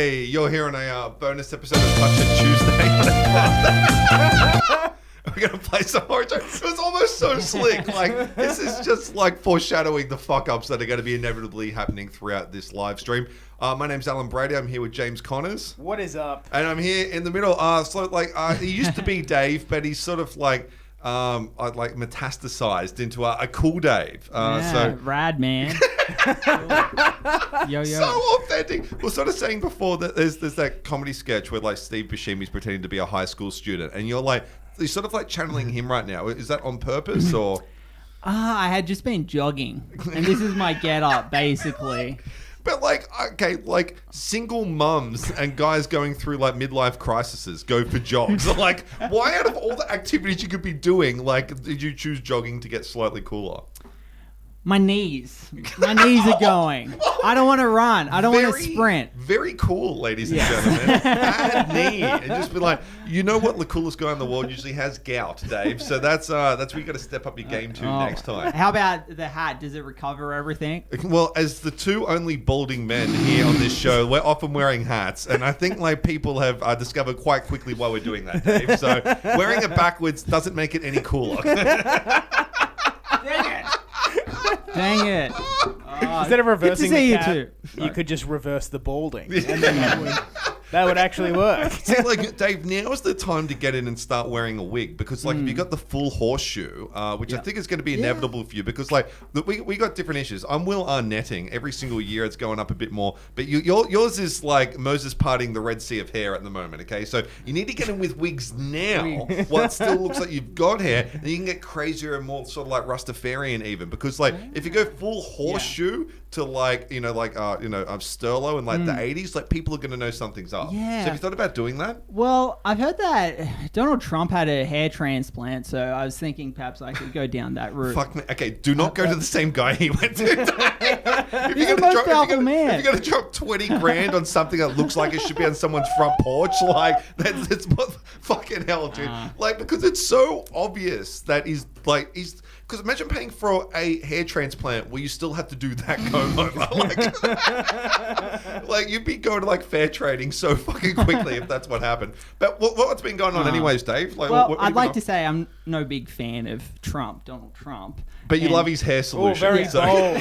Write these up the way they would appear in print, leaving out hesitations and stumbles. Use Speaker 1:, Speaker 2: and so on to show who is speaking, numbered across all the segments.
Speaker 1: Hey, you're here on a bonus episode of Touch It Tuesday. We're going to play some horror jokes. It was almost so slick. Like, this is just like foreshadowing the fuck-ups that are going to be inevitably happening throughout this live stream. My name's Alan Brady. I'm here with James Connors.
Speaker 2: What is up?
Speaker 1: And I'm here in the middle. He used to be Dave, but he's sort of like metastasized into a cool Dave.
Speaker 3: Rad, man. Yo.
Speaker 1: So authentic. We were sort of saying before that there's that comedy sketch where like Steve Buscemi's pretending to be a high school student, and you're sort of like channeling him right now. Is that on purpose or?
Speaker 3: I had just been jogging, and this is my get up, basically.
Speaker 1: But like single mums and guys going through like midlife crises go for jogs. Like, why out of all the activities you could be doing, like, did you choose jogging to get slightly cooler?
Speaker 3: My knees are going. I don't want to run. I don't want to sprint.
Speaker 1: Very cool, ladies and gentlemen. Bad knee. And just be like, you know what? The coolest guy in the world usually has gout, Dave. So that's where you got to step up your game to next time.
Speaker 3: How about the hat? Does it recover everything?
Speaker 1: Well, as the two only balding men here on this show, we're often wearing hats, and I think like people have discovered quite quickly why we're doing that, Dave. So wearing it backwards doesn't make it any cooler.
Speaker 3: Dang it.
Speaker 2: Instead of reversing the cap,
Speaker 3: too.
Speaker 2: you could just reverse the balding. And then that would actually work.
Speaker 1: See, like, Dave, now is the time to get in and start wearing a wig because, like, if you got the full horseshoe, which I think is going to be inevitable for you because, like, we got different issues. I'm Will Arnetting. Every single year it's going up a bit more. But yours is like Moses parting the Red Sea of hair at the moment, okay? So you need to get in with wigs now while it still looks like you've got hair. And you can get crazier and more sort of like Rastafarian even because, like, if you go full horseshoe to, like, Sterlo in, like, the 80s, like, people are going to know something's up.
Speaker 3: Yeah.
Speaker 1: So have you thought about doing that?
Speaker 3: Well, I've heard that Donald Trump had a hair transplant, so I was thinking perhaps I could go down that route.
Speaker 1: Fuck me. Okay, do not go to the same guy he went to.
Speaker 3: He's the most powerful man.
Speaker 1: If you're going to drop 20 grand on something that looks like it should be on someone's front porch, like, that's what fucking hell, dude. Like, because it's so obvious that he's... Because imagine paying for a hair transplant where you still have to do that comb over. Like you'd be going to like fair trading so fucking quickly if that's what happened. But what's been going on anyways, Dave? Like,
Speaker 3: well, I'd like to say I'm no big fan of Donald Trump.
Speaker 1: But you love his hair solution.
Speaker 2: Very bold.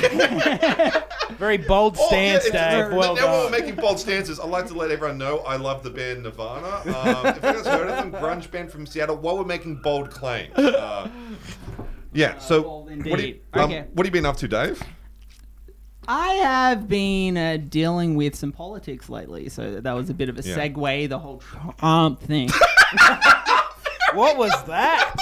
Speaker 2: Very bold stance, Dave. Well
Speaker 1: now
Speaker 2: done.
Speaker 1: we're making bold stances. I'd like to let everyone know I love the band Nirvana. If you guys heard of them, grunge band from Seattle, while we're making bold claims. Yeah, so what have you been up to, Dave?
Speaker 3: I have been dealing with some politics lately, so that was a bit of a segue, the whole Trump thing.
Speaker 2: What was that?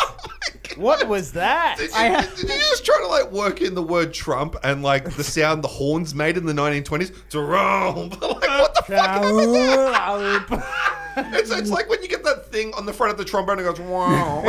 Speaker 2: What was that?
Speaker 1: Did you just try to like work in the word Trump and like the sound the horns made in the 1920s? Trump. Like, what the fuck? It's like when you get that thing on the front of the trombone and it goes, wow.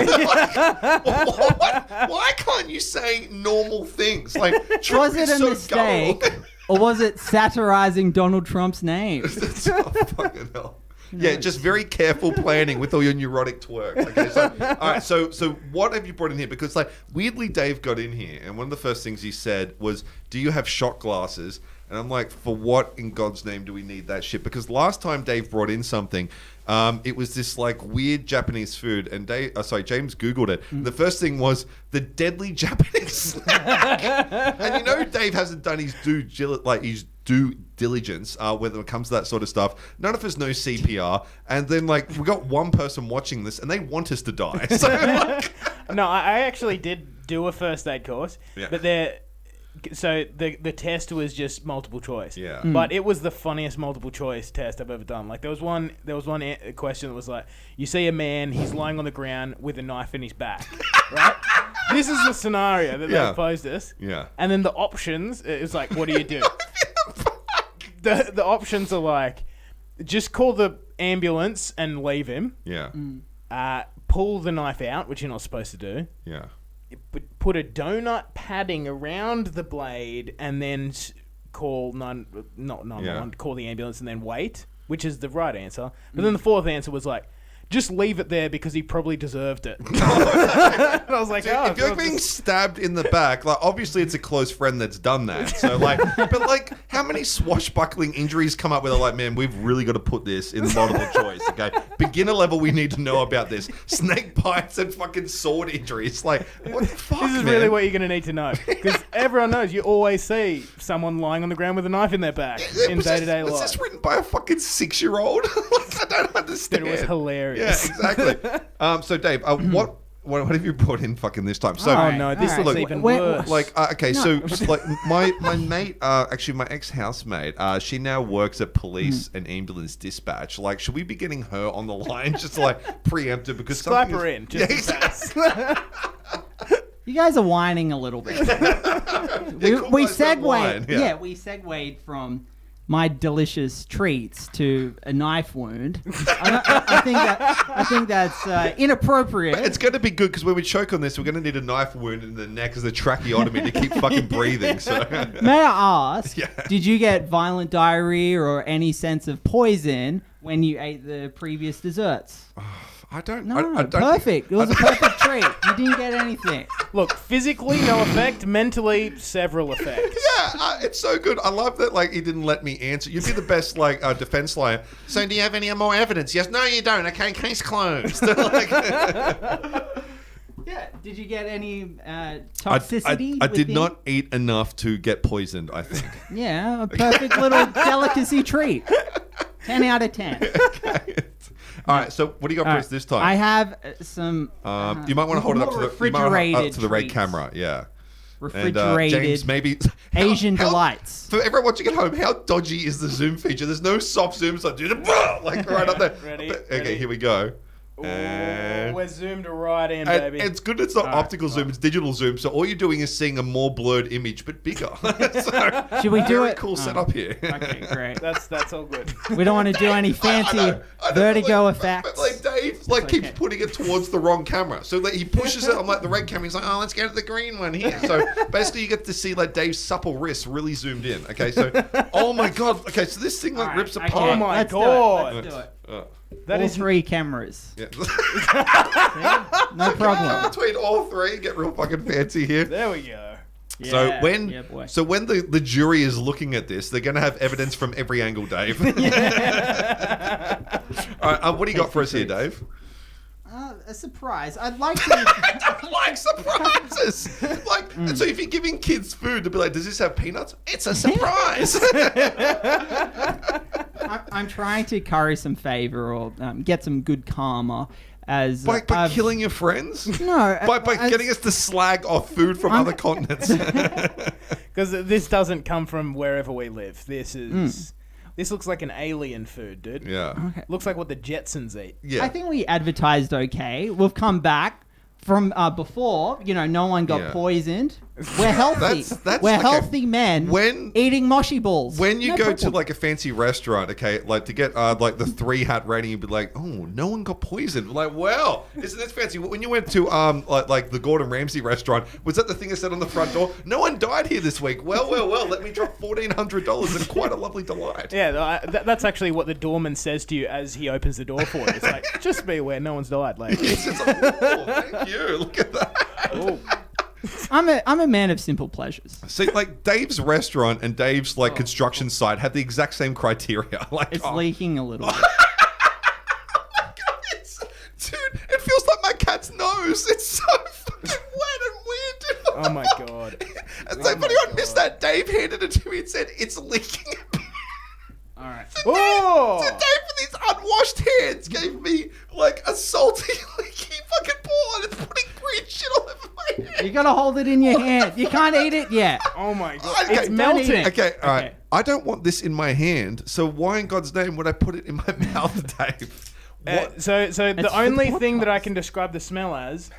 Speaker 1: Why can't you say normal things? Like, Trump
Speaker 3: was it a mistake? Or was it satirizing Donald Trump's name?
Speaker 1: Oh, fucking hell. Yeah, just very careful planning with all your neurotic twerks. Okay, so all right, so what have you brought in here? Because like weirdly, Dave got in here, and one of the first things he said was, "Do you have shot glasses?" And I'm like, "For what in God's name do we need that shit?" Because last time Dave brought in something, it was this like weird Japanese food, and James Googled it. The first thing was the deadly Japanese snack, and Dave hasn't done his due diligence when it comes to that sort of stuff. None of us know CPR, and then like we got one person watching this, and they want us to die. So, like...
Speaker 2: No, I actually did do a first aid course, but the test was just multiple choice.
Speaker 1: Yeah.
Speaker 2: But it was the funniest multiple choice test I've ever done. Like there was one question that was like, you see a man, he's lying on the ground with a knife in his back, right? This is the scenario that they posed us.
Speaker 1: Yeah.
Speaker 2: And then the options, it was like, what do you do? The options are like, just call the ambulance and leave him.
Speaker 1: Yeah.
Speaker 2: Pull the knife out, which you're not supposed to do.
Speaker 1: Yeah.
Speaker 2: Put a donut padding around the blade and then call call the ambulance and then wait, which is the right answer. But then the fourth answer was like, just leave it there because he probably deserved it. And I was like,
Speaker 1: dude, if you're being stabbed in the back, like obviously it's a close friend that's done that. So like, but like, how many swashbuckling injuries come up where they're like, man, we've really got to put this in multiple choice, okay? Beginner level, we need to know about this. Snake bites and fucking sword injuries. Like, what the fuck,
Speaker 2: This is
Speaker 1: man?
Speaker 2: really what you're going to need to know. Because everyone knows you always see someone lying on the ground with a knife in their back in day-to-day
Speaker 1: Was
Speaker 2: life.
Speaker 1: this written by a fucking 6-year-old? Like, I don't understand.
Speaker 2: Dude, it was hilarious.
Speaker 1: Yeah, exactly. So, Dave, what have you brought in fucking this time? So,
Speaker 2: Oh no, this
Speaker 3: Alright.
Speaker 2: looks
Speaker 3: Look,
Speaker 2: even
Speaker 3: wait,
Speaker 2: worse.
Speaker 1: like, okay, so like my mate, actually my ex-housemate, she now works at police and ambulance dispatch. Like, should we be getting her on the line just to like preempt it because
Speaker 2: Skype
Speaker 1: something
Speaker 2: her
Speaker 1: is-
Speaker 2: in. Just
Speaker 1: Yeah, exactly.
Speaker 3: You guys are whining a little bit.
Speaker 1: Cool
Speaker 3: we
Speaker 1: guys don't whine,
Speaker 3: segued.
Speaker 1: yeah.
Speaker 3: Yeah, we segued from my delicious treats to a knife wound. I think that's inappropriate.
Speaker 1: It's going to be good because when we choke on this, we're going to need a knife wound in the neck as a tracheotomy to keep fucking breathing. So,
Speaker 3: May I ask,
Speaker 1: Yeah.
Speaker 3: did you get violent diarrhea or any sense of poison when you ate the previous desserts?
Speaker 1: I don't.
Speaker 3: No,
Speaker 1: I don't
Speaker 3: perfect. It was a perfect treat. You didn't get anything.
Speaker 2: Look, physically no effect, mentally several effects.
Speaker 1: Yeah, it's so good. I love that. Like, he didn't let me answer. You'd be the best, like, defense lawyer. So, do you have any more evidence? Yes. No, you don't. Okay, case closed. Like,
Speaker 3: Yeah. Did you get any toxicity?
Speaker 1: I did
Speaker 3: within-
Speaker 1: not eat enough to get poisoned, I think.
Speaker 3: Yeah, a perfect little delicacy treat. 10 out of 10.
Speaker 1: Okay. All right. So, what do you got for us this time?
Speaker 3: I have some.
Speaker 1: you might want to hold it up to the, you might wanna hold it up
Speaker 3: refrigerated
Speaker 1: to the red
Speaker 3: treats.
Speaker 1: camera. Yeah.
Speaker 3: Refrigerated
Speaker 1: James, maybe
Speaker 3: Asian delights.
Speaker 1: For everyone watching at home, how dodgy is the zoom feature? There's no soft zoom, so do the like right up there.
Speaker 2: Ready,
Speaker 1: Okay,
Speaker 2: ready.
Speaker 1: here we go.
Speaker 2: Ooh,
Speaker 1: And-
Speaker 2: we're zoomed right in,
Speaker 1: And
Speaker 2: baby.
Speaker 1: it's good it's not
Speaker 2: Alright,
Speaker 1: optical zoom, it's digital zoom. So all you're doing is seeing a more blurred image, but bigger. So,
Speaker 3: Should we do
Speaker 1: very
Speaker 3: it?
Speaker 1: cool
Speaker 3: Oh.
Speaker 1: setup here.
Speaker 3: Okay, great.
Speaker 2: That's all good.
Speaker 3: We don't want to do any fancy
Speaker 1: I know,
Speaker 3: vertigo
Speaker 1: like,
Speaker 3: effects.
Speaker 1: But like Dave, like keeps
Speaker 3: okay.
Speaker 1: putting it towards the wrong camera, so that he pushes it on like the red camera. He's like, "Oh, let's go to the green one here." So basically, you get to see like Dave's supple wrists really zoomed in. Okay, so oh my god, okay, so this thing like
Speaker 3: Alright,
Speaker 1: rips
Speaker 3: okay,
Speaker 1: apart.
Speaker 2: Oh my
Speaker 3: let's
Speaker 2: God.
Speaker 3: Do it. Let's do it.
Speaker 2: That
Speaker 3: All
Speaker 2: is
Speaker 3: 3 cameras.
Speaker 1: Yeah.
Speaker 3: No problem.
Speaker 1: Between all 3, get real fucking fancy here.
Speaker 2: There we go.
Speaker 1: So
Speaker 3: Yeah,
Speaker 1: when
Speaker 3: yeah, boy.
Speaker 1: the jury is looking at this, they're going to have evidence from every angle, Dave. All right, what do you got for us here, Dave?
Speaker 3: A surprise. I'd like
Speaker 1: I
Speaker 3: to.
Speaker 1: don't like surprises. Like, so if you're giving kids food, they'll be like, "Does this have peanuts?" It's a surprise.
Speaker 3: I'm trying to curry some favor or get some good karma as
Speaker 1: by
Speaker 3: I've-
Speaker 1: killing your friends?
Speaker 3: No,
Speaker 1: By
Speaker 3: as-
Speaker 1: getting us to slag off food from other continents.
Speaker 2: Because this doesn't come from wherever we live. This looks like an alien food, dude.
Speaker 1: Yeah.
Speaker 2: Looks like what the Jetsons eat.
Speaker 1: Yeah.
Speaker 3: I think we advertised okay. We've come back from before. You know, no one got
Speaker 1: Yeah.
Speaker 3: poisoned. We're healthy.
Speaker 1: That's
Speaker 3: We're
Speaker 1: okay.
Speaker 3: healthy men eating moshi balls.
Speaker 1: When you
Speaker 3: No
Speaker 1: go
Speaker 3: problem.
Speaker 1: to like a fancy restaurant, okay, like to get like the 3 hat rating, you'd be like, "Oh, no one got poisoned." Like, well, isn't this fancy? When you went to like the Gordon Ramsay restaurant, was that the thing that said on the front door, "No one died here this week"? Well, let me drop $1,400 and quite a lovely delight.
Speaker 2: Yeah, that's actually what the doorman says to you as he opens the door for you. It's like, just be aware, no one's died, lady.
Speaker 1: It's like, oh, thank you. Look at that.
Speaker 2: Oh.
Speaker 3: I'm a man of simple pleasures.
Speaker 1: See, like Dave's restaurant and Dave's like construction site have the exact same criteria. Like,
Speaker 3: It's
Speaker 1: oh,
Speaker 3: leaking a little bit.
Speaker 1: dude, it feels like my cat's nose. It's so fucking wet and weird.
Speaker 2: Oh my God.
Speaker 1: And so if anyone missed that, Dave handed it to me and said, "It's leaking."
Speaker 3: All right.
Speaker 2: Oh!
Speaker 1: So Dave, with his unwashed hands, gave me like a salty, leaky fucking ball, and it's putting green shit all over my
Speaker 3: You
Speaker 1: hand.
Speaker 3: gotta hold it in your hand. You can't eat it yet.
Speaker 2: Oh my God.
Speaker 1: Okay,
Speaker 2: It's
Speaker 1: don't
Speaker 2: melting.
Speaker 3: eat it.
Speaker 1: Okay, all right.
Speaker 3: Okay.
Speaker 1: I don't want this in my hand, so why in God's name would I put it in my mouth, Dave? What?
Speaker 2: So
Speaker 3: It's
Speaker 2: the
Speaker 3: for
Speaker 2: only
Speaker 3: the
Speaker 2: thing that I
Speaker 3: podcast.
Speaker 2: can describe the smell as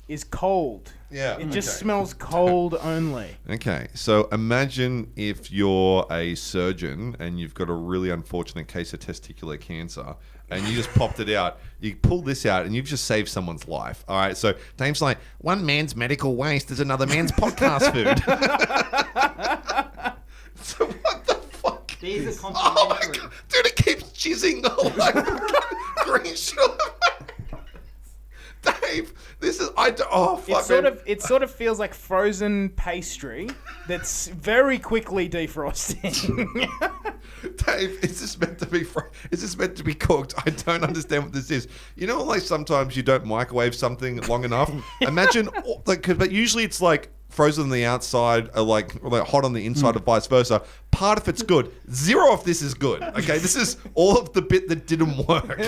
Speaker 2: is cold.
Speaker 1: Yeah.
Speaker 2: It just
Speaker 1: okay.
Speaker 2: smells cold only.
Speaker 1: Okay, so imagine if you're a surgeon and you've got a really unfortunate case of testicular cancer and you just popped it out. You pull this out and you've just saved someone's life. All right, so Dave's like, one man's medical waste is another man's podcast food. So what the fuck?
Speaker 3: These are
Speaker 1: Oh my
Speaker 3: complimentary.
Speaker 1: God. Dude, it keeps jizzing the like green shit all over my- Dave,
Speaker 2: It sort of feels like frozen pastry that's very quickly defrosting.
Speaker 1: Dave, is this meant to be is this meant to be cooked? I don't understand what this is. You know, like sometimes you don't microwave something long enough. Imagine, but usually it's like frozen on the outside, or like hot on the inside, or vice versa. Part of it's good. Zero of this is good. Okay, this is all of the bit that didn't work.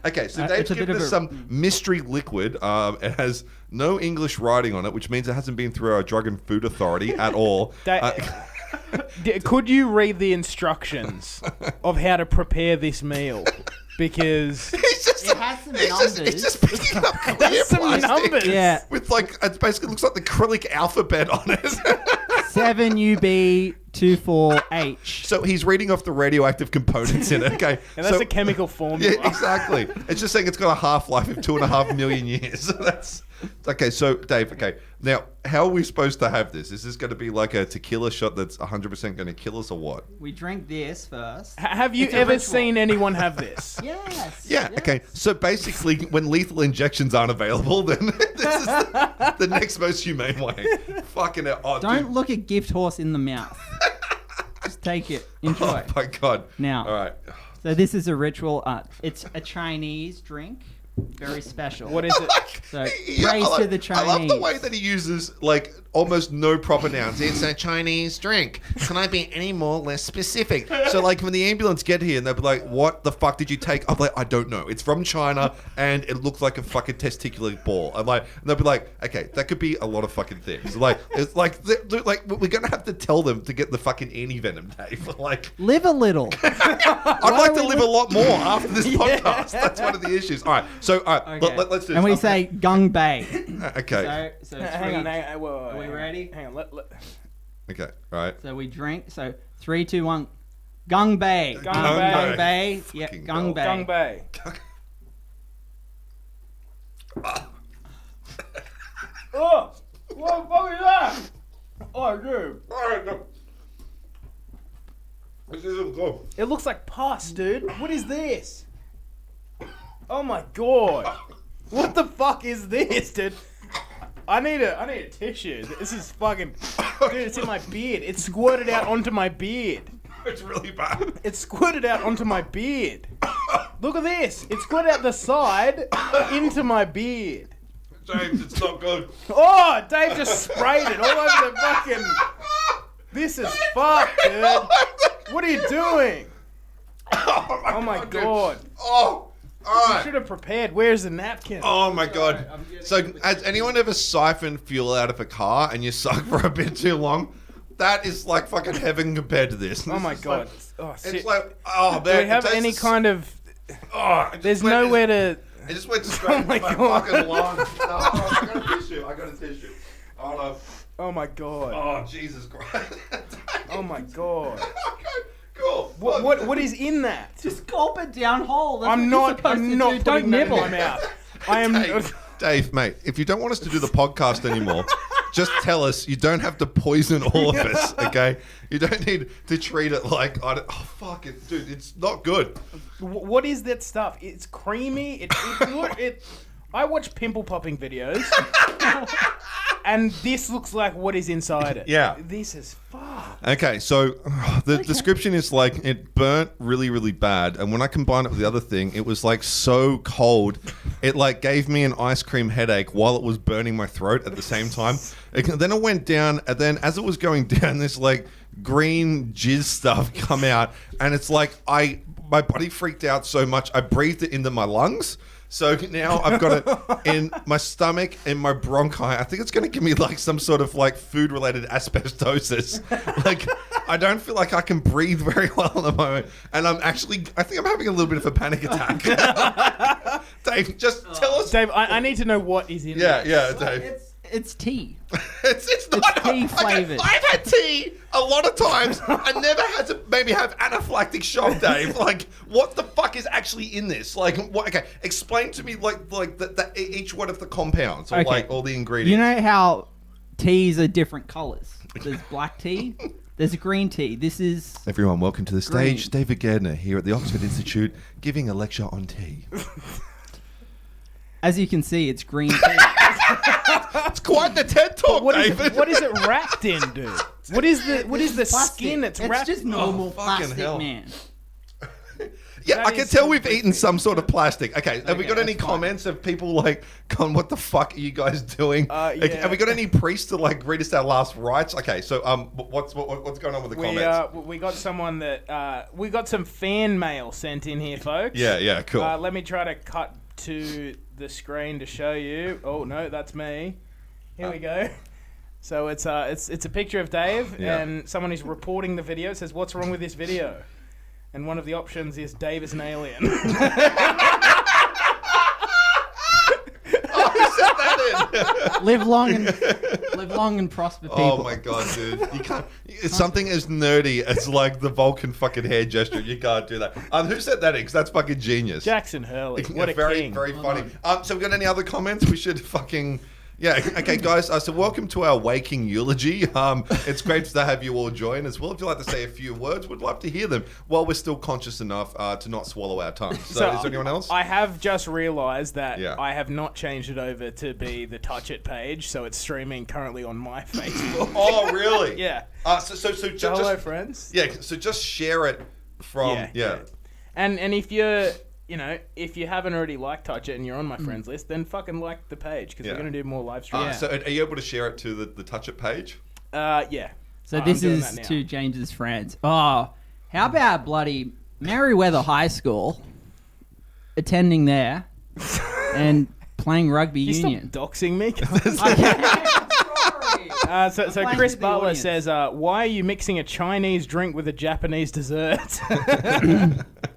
Speaker 1: Okay, so Dave's given us some mystery liquid. It has no English writing on it, which means it hasn't been through our Drug and Food Authority at all.
Speaker 2: Could you read the instructions of how to prepare this meal? Because
Speaker 3: it has some numbers.
Speaker 1: It's just picking up clear
Speaker 2: some numbers.
Speaker 3: Yeah.
Speaker 1: With like, it basically looks like the acrylic alphabet on it.
Speaker 3: 7UB24H.
Speaker 1: So he's reading off the radioactive components in it. Okay,
Speaker 2: and that's a chemical formula.
Speaker 1: Yeah, exactly. It's just saying it's got a half-life of 2.5 million years. That's okay. So Dave, okay, now how are we supposed to have this? Is this going to be like a tequila shot that's 100% going to kill us, or what?
Speaker 3: We drink this first.
Speaker 2: Have you ever seen anyone have this?
Speaker 3: Yes.
Speaker 1: Yeah.
Speaker 3: Yes.
Speaker 1: Okay. So basically, when lethal injections aren't available, then this is the next most humane way. Fucking hell. Oh,
Speaker 3: Don't look a gift horse in the mouth. Just take it. Enjoy.
Speaker 1: Oh my god.
Speaker 3: Now.
Speaker 1: All right.
Speaker 3: So this is a ritual. It's a Chinese drink. Very special.
Speaker 2: What is it?
Speaker 3: So praise to the Chinese.
Speaker 1: I love the way that he uses like almost no proper nouns. It's a Chinese drink. Can I be any more less specific? So like when the ambulance get here and they'll be like, "What the fuck did you take?" I'm like, "I don't know. It's from China and it looks like a fucking testicular ball." I'm like, and they'll be like, "Okay, that could be a lot of fucking things." Like it's like we're gonna have to tell them to get the fucking anti-venom, Dave. Like
Speaker 3: live a little.
Speaker 1: I'd like to live a lot more after this podcast. That's one of the issues. All right. So, all right,
Speaker 3: Okay.
Speaker 1: let's do this.
Speaker 3: And we say Gung Bei.
Speaker 1: Okay.
Speaker 3: So
Speaker 2: Hang on. Whoa,
Speaker 3: Are we ready?
Speaker 2: Hang on.
Speaker 1: Okay. All right.
Speaker 3: So we drink. So 3, 2, 1. Gung Bei.
Speaker 2: Gung Bei.
Speaker 3: Gung Bei. Yeah,
Speaker 1: Fucking
Speaker 3: Gung Bei.
Speaker 2: Gung Bei. Oh! What the fuck is that? Oh, dude.
Speaker 1: All right. No. This isn't good.
Speaker 2: It looks like pus, dude. What is this? Oh my god. What the fuck is this, dude? I need a tissue. This is fucking... Dude, it's in my beard. It squirted out onto my beard.
Speaker 1: It's really bad.
Speaker 2: It squirted out onto my beard. Look at this. It squirted out the side into my beard.
Speaker 1: James, it's not good.
Speaker 2: Oh, Dave just sprayed it all over the fucking... This is fucked, dude. What are you doing? Oh my god.
Speaker 1: Oh, all
Speaker 2: You
Speaker 1: right.
Speaker 2: should have prepared. Where's the napkin?
Speaker 1: Oh my god. So, has anyone ever siphoned fuel out of a car and you suck for a bit too long? That is like fucking heaven compared to this.
Speaker 2: Oh my
Speaker 1: This is
Speaker 2: god.
Speaker 1: like-
Speaker 2: Oh,
Speaker 1: it's
Speaker 2: shit.
Speaker 1: like, oh man.
Speaker 2: Do we
Speaker 1: it
Speaker 2: have
Speaker 1: tastes
Speaker 2: any
Speaker 1: the-
Speaker 2: kind of...
Speaker 1: Oh, it just
Speaker 2: There's
Speaker 1: went-
Speaker 2: nowhere to...
Speaker 1: It just went straight into
Speaker 2: my
Speaker 1: my
Speaker 2: God.
Speaker 1: fucking lung. No, I got a tissue. Oh no.
Speaker 2: Oh my god.
Speaker 1: Oh Jesus Christ.
Speaker 2: Oh my god.
Speaker 1: Okay, cool.
Speaker 2: What is in that?
Speaker 3: Just gulp it down whole. That's
Speaker 2: I'm
Speaker 3: what you're
Speaker 2: not
Speaker 3: supposed to do.
Speaker 2: putting
Speaker 3: Don't
Speaker 2: that in
Speaker 3: nibble.
Speaker 2: my mouth. I am...
Speaker 1: Dave, mate, if you don't want us to do the podcast anymore, just tell us. You don't have to poison all of us, okay? You don't need to treat it like, oh, fuck it, dude, it's not good.
Speaker 2: What is that stuff? It's creamy. I watch pimple popping videos, and this looks like what is inside it.
Speaker 1: Yeah.
Speaker 2: This is fucked.
Speaker 1: Okay, so the description is like it burnt really, really bad, and when I combined it with the other thing, it was like so cold, it like gave me an ice cream headache while it was burning my throat at the same time. Then it went down, and then as it was going down, this like green jizz stuff come out, and it's like my body freaked out so much, I breathed it into my lungs. So now I've got it in my stomach and my bronchi. I think it's going to give me like some sort of like food-related asbestosis. Like I don't feel like I can breathe very well at the moment, and I think I'm having a little bit of a panic attack. Dave, just tell us.
Speaker 2: Dave, I need to know what is in
Speaker 1: Yeah,
Speaker 2: it.
Speaker 1: yeah, Dave.
Speaker 3: It's tea.
Speaker 1: It's not
Speaker 3: tea flavored.
Speaker 1: I've had tea a lot of times. I never had to maybe have anaphylactic shock, Dave. Like, what the fuck is actually in this? Like, what? Okay, explain to me like each one of the compounds or
Speaker 3: Okay.
Speaker 1: like all the ingredients.
Speaker 3: You know how teas are different colors? There's black tea. There's green tea. This is...
Speaker 1: Everyone, welcome to the stage.
Speaker 3: Green.
Speaker 1: David Gardner here at the Oxford Institute giving a lecture on tea.
Speaker 3: As you can see, it's green tea.
Speaker 1: It's quite the TED talk,
Speaker 2: What is
Speaker 1: David.
Speaker 2: it? What is it wrapped in, dude? What is the
Speaker 3: Plastic.
Speaker 2: skin it's
Speaker 3: It's
Speaker 2: wrapped?
Speaker 3: just normal
Speaker 1: fucking
Speaker 3: plastic,
Speaker 1: hell.
Speaker 3: man.
Speaker 1: Yeah,
Speaker 2: That
Speaker 1: I can
Speaker 2: is
Speaker 1: tell
Speaker 2: so
Speaker 1: we've eaten some sort of plastic. Okay, have we
Speaker 3: Okay,
Speaker 1: got any
Speaker 3: that's fine.
Speaker 1: comments of people like, "Con, what the fuck are you guys doing?"
Speaker 2: Yeah.
Speaker 1: Have we got any priests to like read us our last rites? Okay, so what's going on with the comments?
Speaker 2: We got someone that we got some fan mail sent in here, folks.
Speaker 1: Yeah, cool.
Speaker 2: Let me try to cut to the screen to show you. Oh no, that's me. Here we go. So it's a picture of Dave
Speaker 1: Yeah.
Speaker 2: and someone who's reporting the video. It says, "What's wrong with this video?" And one of the options is Dave is an alien.
Speaker 3: Live long and prosper, people.
Speaker 1: Oh my god, dude! You can't. It's something as nerdy as like the Vulcan fucking hair gesture. You can't do that. Who said that? Because that's fucking genius.
Speaker 2: Jackson Hurley. What a
Speaker 1: very,
Speaker 2: king.
Speaker 1: very funny. So we got any other comments? We should fucking. Yeah, okay, guys. So welcome to our waking eulogy. It's great to have you all join as well. If you'd like to say a few words, we'd love to hear them while we're still conscious enough to not swallow our tongues. So is there anyone else?
Speaker 2: I have just realised that
Speaker 1: Yeah.
Speaker 2: I have not changed it over to be the Touch It page, so it's streaming currently on my Facebook.
Speaker 1: Oh, really?
Speaker 2: Yeah.
Speaker 1: So just
Speaker 2: Hello, friends.
Speaker 1: yeah. So just share it from yeah.
Speaker 2: And if you're, if you haven't already liked Touch It and you're on my friends list, then fucking like the page because
Speaker 1: Yeah.
Speaker 2: we're gonna do more live streams.
Speaker 1: So are you able to share it to the Touch It page?
Speaker 2: Yeah.
Speaker 3: So
Speaker 2: I'm
Speaker 3: this
Speaker 2: doing
Speaker 3: is
Speaker 2: that now.
Speaker 3: to James's friends. Oh, how about bloody Merriweather High School, attending there and playing rugby
Speaker 2: You
Speaker 3: union?
Speaker 2: stop doxing me.
Speaker 3: Sorry.
Speaker 2: So
Speaker 3: playing
Speaker 2: Chris
Speaker 3: to the
Speaker 2: Butler
Speaker 3: audience.
Speaker 2: says, "Why are you mixing a Chinese drink with a Japanese dessert?"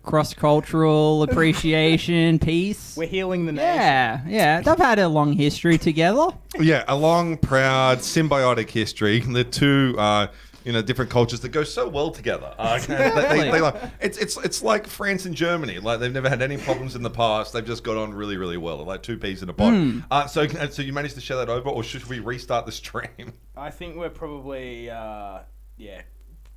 Speaker 3: Cross-cultural appreciation, peace.
Speaker 2: We're healing the nation.
Speaker 3: Yeah. They've had a long history together.
Speaker 1: Yeah, a long, proud, symbiotic history. The two, different cultures that go so well together. They like, it's like France and Germany. Like they've never had any problems in the past. They've just got on really, really well. They're like two peas in a pod. So you managed to share that over, or should we restart the stream?
Speaker 2: I think we're probably,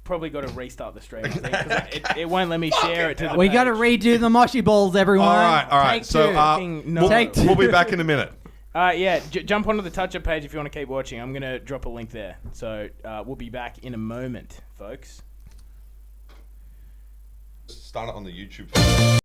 Speaker 2: probably got to restart the stream. I think, 'cause it won't let me share it to the
Speaker 3: We
Speaker 2: page.
Speaker 3: got to redo the moshi balls, everyone.
Speaker 1: All right.
Speaker 3: Take
Speaker 1: So
Speaker 3: two.
Speaker 2: Fucking no.
Speaker 3: Take two.
Speaker 1: we'll be back in a minute.
Speaker 2: Jump onto the Touch It page if you want to keep watching. I'm going to drop a link there. So we'll be back in a moment, folks.
Speaker 1: Start it on the YouTube.